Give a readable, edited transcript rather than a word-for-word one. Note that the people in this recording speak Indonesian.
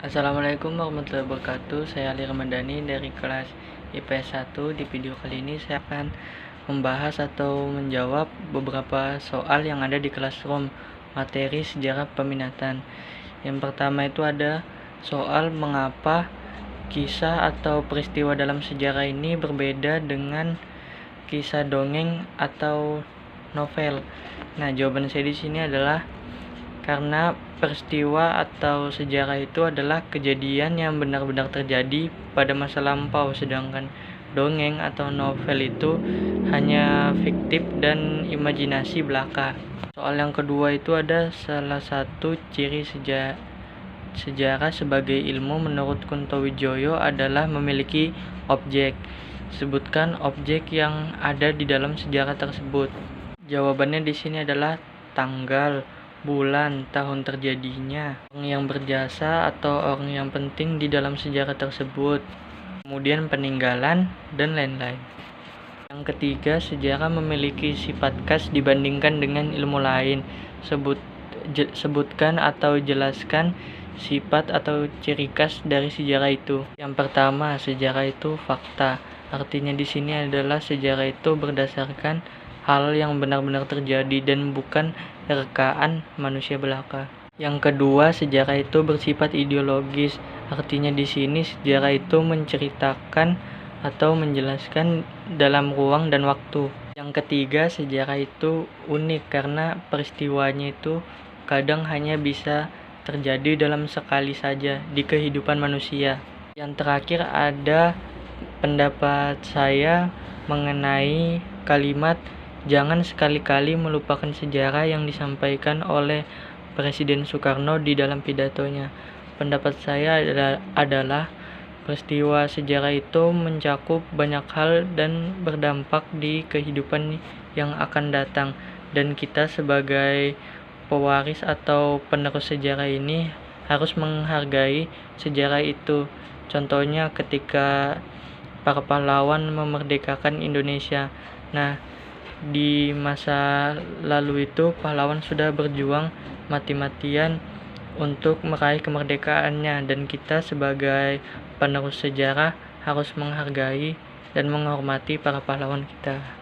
Assalamualaikum warahmatullahi wabarakatuh. Saya Ali Ramadhani dari kelas IPS 1. Di video kali ini saya akan membahas atau menjawab beberapa soal yang ada di Classroom materi sejarah peminatan. Yang pertama itu ada soal mengapa kisah atau peristiwa dalam sejarah ini berbeda dengan kisah dongeng atau novel. Nah, jawaban saya di sini adalah karena peristiwa atau sejarah itu adalah kejadian yang benar-benar terjadi pada masa lampau, sedangkan dongeng atau novel itu hanya fiktif dan imajinasi belaka. Soal yang kedua itu ada salah satu ciri sejarah sebagai ilmu menurut Kunto Wijoyo adalah memiliki objek. Sebutkan objek yang ada di dalam sejarah tersebut. Jawabannya di sini adalah tanggal, bulan, tahun terjadinya, orang yang berjasa atau orang yang penting di dalam sejarah tersebut, kemudian peninggalan, dan lain-lain. Yang ketiga, sejarah memiliki sifat khas dibandingkan dengan ilmu lain. Sebutkan atau jelaskan sifat atau ciri khas dari sejarah itu. Yang pertama, sejarah itu fakta. Artinya di sini adalah sejarah itu berdasarkan hal yang benar-benar terjadi dan bukan rekaan manusia belaka. Yang kedua, sejarah itu bersifat ideologis. Artinya di sini sejarah itu menceritakan atau menjelaskan dalam ruang dan waktu. Yang ketiga, sejarah itu unik karena peristiwanya itu kadang hanya bisa terjadi dalam sekali saja di kehidupan manusia. Yang terakhir ada pendapat saya mengenai kalimat "jangan sekali-kali melupakan sejarah" yang disampaikan oleh Presiden Soekarno di dalam pidatonya. Pendapat saya adalah peristiwa sejarah itu mencakup banyak hal dan berdampak di kehidupan yang akan datang, dan kita sebagai pewaris atau penerus sejarah ini harus menghargai sejarah itu. Contohnya ketika para pahlawan memerdekakan Indonesia. Nah, di masa lalu itu pahlawan sudah berjuang mati-matian untuk meraih kemerdekaannya, dan kita sebagai penerus sejarah harus menghargai dan menghormati para pahlawan kita.